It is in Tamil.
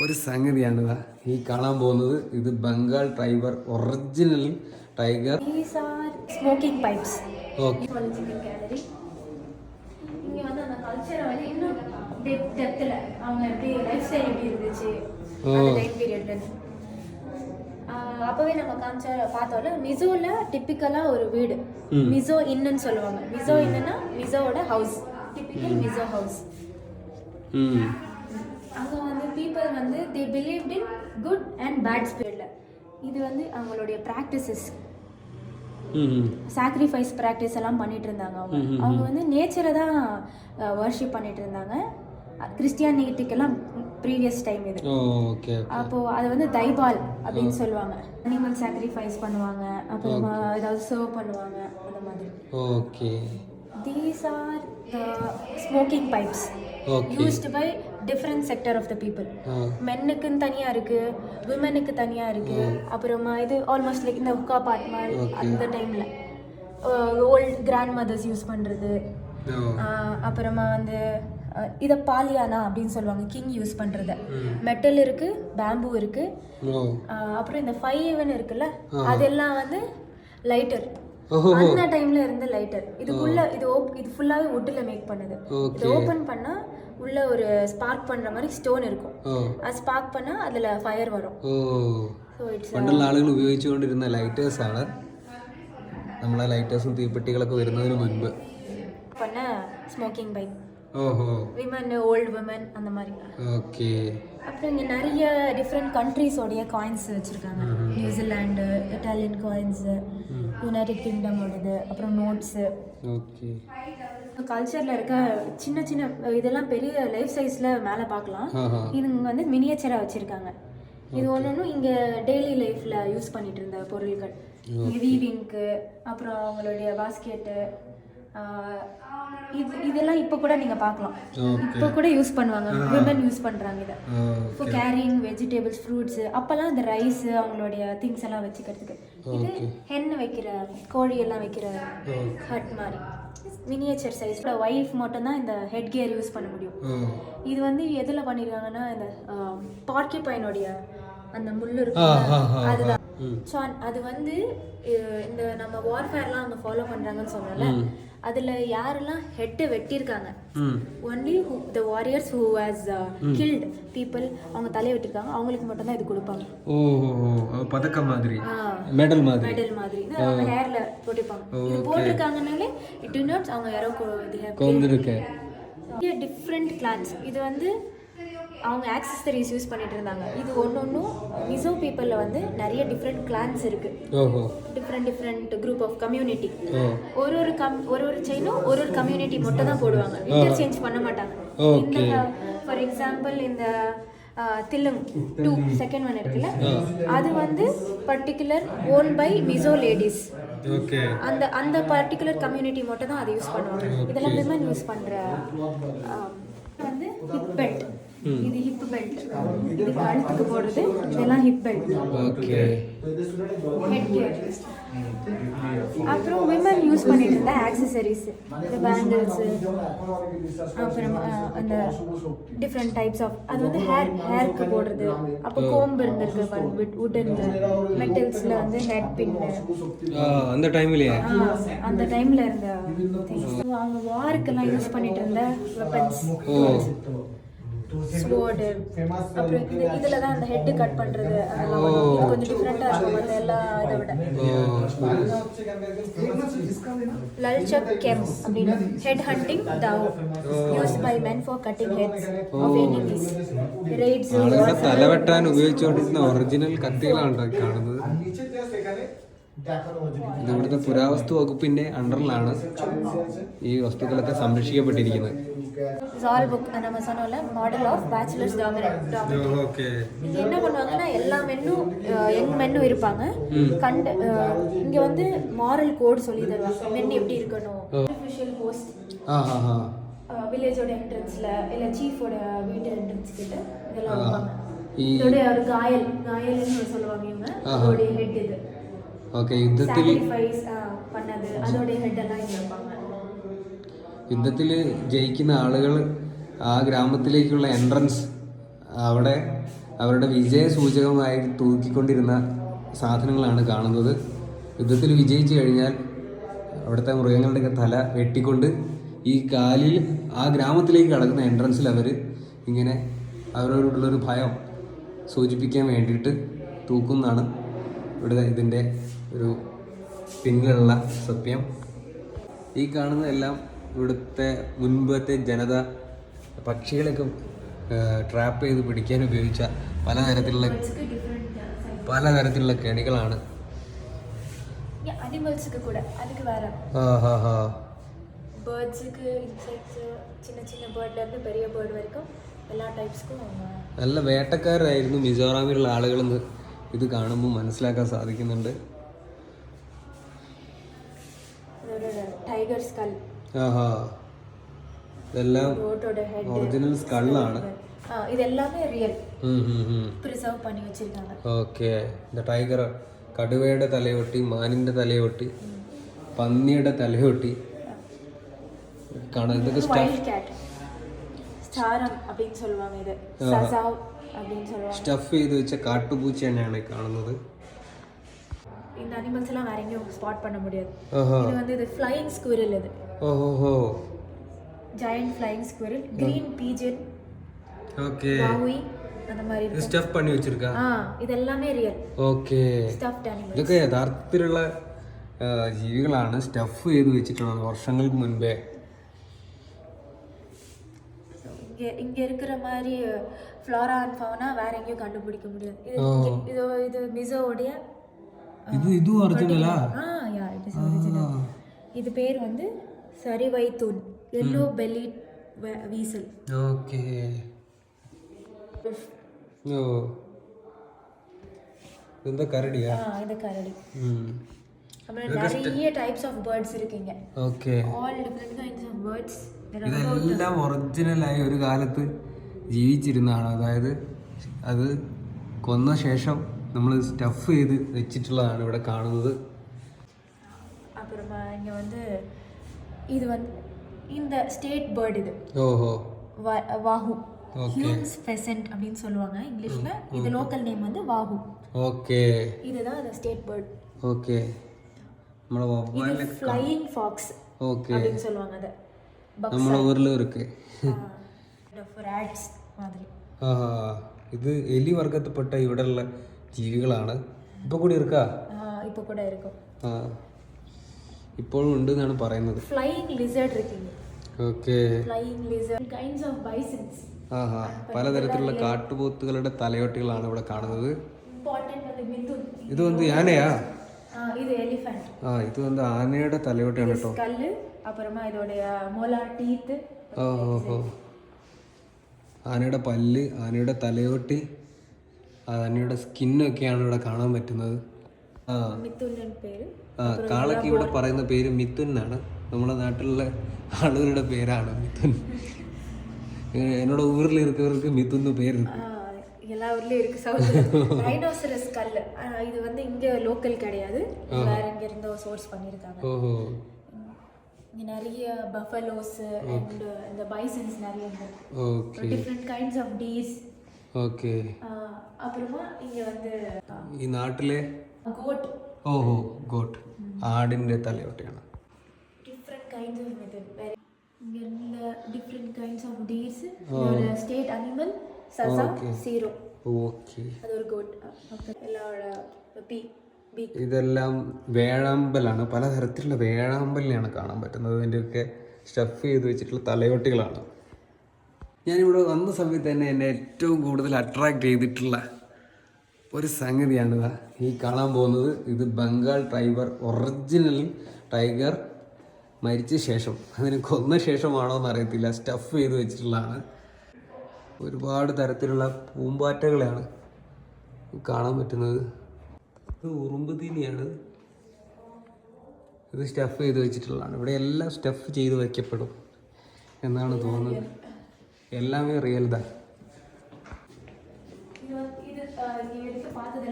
ഒരു സംഗതിയാണ് ഈ കാണാൻ പോകുന്നത്. ഇത് Bengal tiger, original tiger. These are smoking pipes. Okay. Zoological gallery. இங்க வந்து அந்த கல்ச்சரை வந்து இன்னும் டெப்த்ல அவங்க எப்படி லைஃப் ஸ்டைல் எப்படி இருந்துச்சு அந்த டைம் பீரியட்ல. அப்பவே நம்ம பார்த்தோம்ல மிசோல டிப்பிக்கலா ஒரு வீடு மிசோ இன்னுன்னு சொல்லுவாங்க. மிசோ இன்னுன்னா மிசோவோட ஹவுஸ், டிப்பிக்கல் மிசோ ஹவுஸ். அங்கே வந்து பீப்புள் வந்து they believed in good and bad ஸ்பிரிட்ல. இது வந்து அவங்களுடைய ப்ராக்டிசஸ், சாக்ரிஃபைஸ் ப்ராக்டிஸ் எல்லாம் பண்ணிட்டு இருந்தாங்க. அவங்க வந்து நேச்சரை தான் வர்ஷிப் பண்ணிட்டு இருந்தாங்க. கிறிஸ்டியானிட்டிக்கெல்லாம் ப்ரீவியஸ் டைம் இது. அப்போ அது வந்து தைபால் அப்படின்னு சொல்லுவாங்க. அனிமல் சாக்ரிஃபைஸ் பண்ணுவாங்க, அப்புறமா ஏதாவது சர்வ் பண்ணுவாங்க அந்த மாதிரி. Okay. These are the smoking pipes used by different sector of the people. மென்னுக்குன்னு தனியா இருக்கு, விமனுக்கு தனியா இருக்கு. அப்புறமா இது ஆல்மோஸ்ட் லைக் இந்த ஹுக்கா பாட் மாதிரி அந்த டைம்ல ஓல்ட் கிராண்ட் மதர்ஸ் யூஸ் பண்றது. அப்புறமா வந்து இதை பாலியானா அப்படின்னு சொல்லுவாங்க, கிங் யூஸ் பண்றது. மெட்டல் இருக்கு, பேம்பு இருக்கு, அப்புறம் இந்த 5 இருக்குல்ல அதெல்லாம் வந்து லைட்டர். அந்த டைம்ல இருந்த லைட்டர். இதுக்குள்ள இது ஃபுல்லாவே வுட்ல மேக் பண்ணது. இது ஓபன் பண்ணா உள்ள ஒரு ஸ்பார்க் பண்ற மாதிரி ஸ்டோன் இருக்கும். அது ஸ்பார்க் பண்ணா அதுல ஃபயர் வரும். சோ இட்ஸ் പണ്ടുള്ള ആളുകൾ ഉപയോഗിച്ചുകൊണ്ടിരുന്ന ലൈറ്റേഴ്സ് ആണ്. നമ്മളെ ലൈറ്റേഴ്സും തീപ്പെട്ടികളൊക്കെ വരുന്നതിന് മുൻപ് பண்ண ஸ்மோக்கிங் பைப். ஓஹோ. விமன், ஓல்ட் விமன் அந்த மாதிரி. ஓகே. அப்புறம் இங்கே நிறைய டிஃப்ரெண்ட் கண்ட்ரீஸோடைய காயின்ஸ் வச்சுருக்காங்க. நியூசிலாண்டு, இட்டாலியன் காயின்ஸ், யுனைடெட் கிங்டமோடது, அப்புறம் நோட்ஸு. ஓகே. கல்ச்சரில் இருக்க சின்ன சின்ன இதெல்லாம் பெரிய லைஃப் சைஸில் மேலே பார்க்கலாம். இது வந்து மினியேச்சராக வச்சுருக்காங்க. இது ஒன்று இங்கே டெய்லி லைஃப்பில் யூஸ் பண்ணிட்டு இருந்த பொருட்கள். வீவிங்க்கு, அப்புறம் அவங்களுடைய பாஸ்கெட்டு, இதெல்லாம் இப்போ கூட நீங்கள் பார்க்கலாம். இப்போ கூட யூஸ் பண்ணுவாங்க, விமன் யூஸ் பண்ணுறாங்க இதை ஃபார் கேரிங் வெஜிடபிள்ஸ், ஃப்ரூட்ஸு. அப்போல்லாம் இந்த ரைஸு அவங்களுடைய திங்ஸ் எல்லாம் வச்சுக்கிறதுக்கு. இது ஹென் வைக்கிற, கோழி எல்லாம் வைக்கிற ஹட் மாதிரி மினியேச்சர் சைஸில். ஒய்ஃப் மட்டும்தான் இந்த ஹெட் கியர் யூஸ் பண்ண முடியும். இது வந்து எதில் பண்ணியிருக்காங்கன்னா இந்த பார்க்கிபைனுடைய அந்த முள்ளு இருக்கும், அதுதான். ஸோ அது வந்து இந்த நம்ம வார்ஃபேர்லாம் அவங்க ஃபாலோ பண்ணுறாங்கன்னு சொன்னால அதில் யாரெல்லாம் ஹெட்டு வெட்டியிருக்காங்க, only the warriors who has killed people, அவங்க தலையை வெட்டிருக்காங்க, அவங்களுக்கு மட்டும்தான் இது கொடுப்பாங்க. பதக்கம் மாதிரி, மெடல் மாதிரி, அவங்க ஹேர்ல போட்டிருப்பாங்க. இது போட்டிருக்காங்கனாலே இட் டினோட்ஸ் அவங்க யாரோ டிஃப்ரெண்ட் கிளான்ஸ். இது வந்து அவங்க ஆக்சஸரிஸ் யூஸ் பண்ணிட்டு இருந்தாங்க. இது ஒன்றும் மிசோ பீப்புளில் வந்து நிறைய டிஃப்ரெண்ட் கிளான்ஸ் இருக்கு, டிஃப்ரெண்ட் குரூப் ஆஃப் கம்யூனிட்டி. ஒரு செயினும் ஒரு கம்யூனிட்டி மட்டும் தான் போடுவாங்க, இன்டர்சேஞ்ச் பண்ண மாட்டாங்க. ஃபார் எக்ஸாம்பிள் இந்த தில்லுங் 2 செகண்ட் ஒன் இருக்குல்ல, அது வந்து particular own by Mizo ladies. அந்த பர்டிகுலர் கம்யூனிட்டி மட்டும் தான் அதை யூஸ் பண்ணுவாங்க. இதெல்லாம் விமன் யூஸ் பண்ற வந்து ஹிப் பெல்ட். இது ஹிப் பெல்ட், இது கழுத்துக்கு போடுறது, இதெல்லாம் hip belt. Okay. Head gear. அப்புறம் விமன் யூஸ் பண்ணிட்டு இருந்த ஆக்சஸரிஸ், இந்த பேங்கிள்ஸ், அப்புறம் அந்த டிஃப்ரெண்ட் டைப்ஸ் ஆஃப், அது வந்து ஹேருக்கு போடுறது. அப்போ கோம்பு இருந்திருக்கு, வுட்டன் மெட்டல்ஸ்ல வந்து ஹெட் பின். அந்த டைம்லயே அந்த டைம்ல இருந்த அவங்க வாருக்கெல்லாம் யூஸ் பண்ணிட்டு இருந்த வெப்பன்ஸ், ஸ்வோர்டு. அப்புறம் இதில் தான் அந்த ஹெட்டு கட் பண்ணுறது, அதெல்லாம் இது கொஞ்சம் டிஃப்ரெண்ட்டாக இருக்கும் மற்ற எல்லா இதை விட. லல்சக் கெம் அப்படின்னு head hunting dao used by men for cutting heads off enemies. Raids തലവെട്ടാൻ ഉപയോഗിച്ചുകൊണ്ടിരുന്ന ഒറിജിനൽ കത്തികളാണ് കാണുന്നത്. ഇത് ഇവിടുത്തെ പുരാവസ്തു വകുപ്പിന്റെ അണ്ടറിലാണ് ഈ വസ്തുക്കളൊക്കെ സംരക്ഷിക്കപ്പെട്ടിരിക്കുന്നത്. ஜால் புக் நம்ம சொன்னோம்ல, மாடல் ஆஃப் பேச்சுலர்ஸ் டாமினேட். இது என்ன பண்ணுவாங்கன்னா எல்லா மென்னும் யங் மென்னும் இருப்பாங்க. இங்கே வந்து மாரல் கோட் சொல்லி தருவாங்க, மென் எப்படி இருக்கணும். ஆர்டிஃபிஷியல் போஸ்ட் வில்லேஜோட என்ட்ரன்ஸ்ல இல்லை சீஃபோட வீட்டு என்ட்ரன்ஸ் கிட்ட இதெல்லாம் வைப்பாங்க. இதோட ஒரு காயல்னு சொல்லுவாங்க இவங்க, அதோடைய ஹெட் இது. ஓகே. യുദ്ധത്തിൽ பண்ணது அதோட ஹெட் எல்லாம் இங்க வைப்பாங்க. യുദ്ധത്തിൽ ജയിക്കുന്ന ആളുകൾ ആ ഗ്രാമത്തിലേക്കുള്ള എൻട്രൻസ് അവിടെ അവരുടെ വിജയ സൂചകമായി തൂക്കിക്കൊണ്ടിരുന്ന സാധനങ്ങളാണ് കാണുന്നത്. യുദ്ധത്തിൽ വിജയിച്ചു കഴിഞ്ഞാൽ അവിടുത്തെ മൃഗങ്ങളുടെയൊക്കെ തല വെട്ടിക്കൊണ്ട് ഈ കാലിൽ ആ ഗ്രാമത്തിലേക്ക് കടക്കുന്ന എൻട്രൻസിൽ അവർ ഇങ്ങനെ അവരോടുള്ളൊരു ഭയം സൂചിപ്പിക്കാൻ വേണ്ടിയിട്ട് തൂക്കുന്നതാണ് ഇവിടെ ഇതിൻ്റെ ഒരു പിന്നിലുള്ള സത്യം. ഈ കാണുന്നതെല്ലാം ഇവിടുത്തെ മുൻപത്തെ ജനത പക്ഷികളൊക്കെ ട്രാപ്പ് ചെയ്ത് പിടിക്കാൻ ഉപയോഗിച്ച പലതരത്തിലുള്ള കെണികളാണ്. അനിമൽസുக்கு கூட அதுக்கு வேற பேர்ட்ஸுக்கு இன்செக்ட்ஸ் சின்ன சின்ன பேர்ட்ல இருந்து பெரிய பேர்ட் வரைக்கும் എല്ലാ ടൈപ്സ്ക്കും നല്ല വേട്ടക്കാരായിരുന്നു മിസോറാമിലുള്ള ആളുകളെന്ന് ഇത് കാണുമ്പോൾ മനസ്സിലാക്കാൻ സാധിക്കുന്നുണ്ട്. Tiger skull. ഇതെല്ലാം ഒറിജിനൽ സ്കളാണ്. ഇതെല്ലാമേ റിയൽ പ്രിസർവ് പണി വെച്ചിരിക്കാണ്. ഓക്കെ. ടൈഗർ കടുവയുടെ തലയൊട്ടി, മാനിന്റെ തലയൊട്ടി, പന്നിയുടെ തലയൊട്ടി കാണാൻ. ഇതൊക്കെ സ്റ്റഫ് ചെയ്ത് വെച്ച കാട്ടുപൂച്ച തന്നെയാണ് കാണുന്നത്. இந்த அனிமல்ஸ் எல்லாம் வேற எங்கேயும் ஸ்பாட் பண்ண முடியாது. இது வந்து இது ஃப்ளையிங் ஸ்குவிரல். இது giant flying squirrel, green pigeon. Okay. வாவுய் அந்த மாதிரி இது ஸ்டஃப் பண்ணி வச்சிருக்கா. ഇതെല്ലാമേ റിയൽ. ഓക്കെ. Stuffed animals. ഇതൊക്കെ യഥാർത്ഥത്തിലുള്ള ജീവികളാണ് സ്റ്റഫ് ചെയ്ത് വെച്ചിട്ടുള്ളത് വർഷങ്ങൾക്ക് മുൻപേ. இங்க இருக்கிற மாதிரி ஃப்ளோரா அண்ட் ஃபவுனா வேற எங்கேயும் கண்டுபிடிக்க முடியாது. இது மிசோவுடைய இது ஒரிஜினலா? Yeah it is original. இது பேர் வந்து சரிவைத்தூன், yellow bellied weasel. ஓகே. இந்த கரடியா? இது கரடி. നമ്മുടെ நிறைய ടൈപ്സ് ഓഫ് ബേർഡ്സ് ഇരിക്കുங்க. Okay. all different kinds of birds. ഇതെല്ലാം ഒറിജിനലായി ഒരു കാലത്ത് ജീവിച്ചിരുന്നതാണ്. അതായത് അത് കൊന്ന ശേഷം നമ്മൾ സ്റ്റഫ് ചെയ്ത് വെച്ചിട്ടുള്ളതാണ് ഇവിടെ കാണുന്നത്. அப்புறமா இங்க வந்து இது வந்து இந்த ஸ்டேட் பேர்ட். இது வாஹு, ஹியூம்ஸ் ஃபெசன்ட் அப்படின்னு சொல்லுவாங்க இங்கிலீஷ்ல. இது லோக்கல் நேம் வந்து வாஹு. ஓகே. இதுதான் அந்த ஸ்டேட் பேர்ட். ஓகே. നമ്മളെ വവ്വാലിനെ ഫ്ലൈയിങ് ഫോക്സ് அப்படின்னு சொல்லுவாங்க. அது നമ്മളെ ഊരിലും இருக்கு. റാറ്റ്സ് மாதிரி. ഇത് എലി വർഗത്തിൽപ്പെട്ട ഇവിടെയുള്ള ജീവികളാണ്. ഇപ്പൊ കൂടി ഇരിക്കാ? ഇപ്പൊ കൂടെ ഇരിക്കും. ഇപ്പോഴും ഉണ്ട് എന്നാണ് പറയുന്നത്. ഫ്ലൈയിങ് ലിസർഡ് ഇരിക്കുന്നു. ഓക്കെ. Flying ലിസർഡ് kinds of ബൈസൺസ്. പലതരത്തിലുള്ള കാട്ടുപോത്തുകളുടെ തലയോട്ടികളാണ് ഇവിടെ കാണുന്നത്. ഇത് വന്ന് ആനയാ? ഇത് എലിഫന്റ്. ഇത് വന്ന് ആനയുടെ തലയോട്ടിയാണ് കേട്ടോ. സ്കല്ല്, അപ്പുറമാ ഇതോടെ മോലാർ ടീത്ത്. ആനയുടെ പല്ല്, ആനയുടെ തലയോട്ടി, ആനയുടെ സ്കിന്നൊക്കെയാണ് ഇവിടെ കാണാൻ പറ്റുന്നത്. കാളയ്ക്ക് ഇവിടെ പറയുന്ന പേര് മിഥുൻ എന്നാണ്. നമ്മുടെ നാട്ടിലുള്ള ആളുകളുടെ പേരാണ് മിഥുൻ. എന്നോട് ഊരിൽ ഇരിക്കുന്നവർക്ക് മിഥുൻ പേര്. எல்லா ஊர்லயும் இருக்கு. சவுத் ரைனோசரஸ் கல். இது வந்து இங்க லோக்கல் கிடையாது, வேற எங்க இருந்தோ சோர்ஸ் பண்ணிருக்காங்க. இங்க நிறைய பஃபலோஸ் அண்ட் இந்த பைசன்ஸ் நிறைய இருக்கு. Okay. Different kinds of deers. Okay. அப்புறமா இங்க வந்து ഈ നാട്ടിലെ ഗോട്ട്. ഗോട്ട് ആടിന്റെ തലയോട്ടിയാണ്. Different kinds of method. ഇങ്ങനെയുള്ള different kinds of deers. State animal സസ സീറോ. ഓക്കെ. അതൊരു ഗോട്ട്. ഇതെല്ലാം വേഴാമ്പലാണ്. പലതരത്തിലുള്ള വേഴാമ്പലിനെയാണ് കാണാൻ പറ്റുന്നത്. ഇതിൻ്റെയൊക്കെ സ്റ്റഫ് ചെയ്ത് വെച്ചിട്ടുള്ള തലയോട്ടികളാണ്. ഞാനിവിടെ വന്ന സമയത്ത് തന്നെ എന്നെ ഏറ്റവും കൂടുതൽ അട്രാക്റ്റ് ചെയ്തിട്ടുള്ള ഒരു സംഗതിയാണിത് ഈ കാണാൻ പോകുന്നത്. ഇത് ബംഗാൾ ടൈഗർ, ഒറിജിനൽ ടൈഗർ മരിച്ച ശേഷം, അതിനെ കൊന്ന ശേഷമാണോ എന്നറിയത്തില്ല, സ്റ്റഫ് ചെയ്ത് വെച്ചിട്ടുള്ളതാണ്. ഒരുപാട് തരത്തിലുള്ള പൂമ്പാറ്റകളെയാണ് കാണാൻ പറ്റുന്നത്. ഇത് ഉറുമ്പ് തീനിയാണ്. ഇത് സ്റ്റഫ് ചെയ്ത് വെച്ചിട്ടുള്ളതാണ്. ഇവിടെ എല്ലാം സ്റ്റഫ് ചെയ്ത് വയ്ക്കപ്പെടും എന്നാണ് തോന്നുന്നത്. എല്ലാമേ റിയൽ தான்.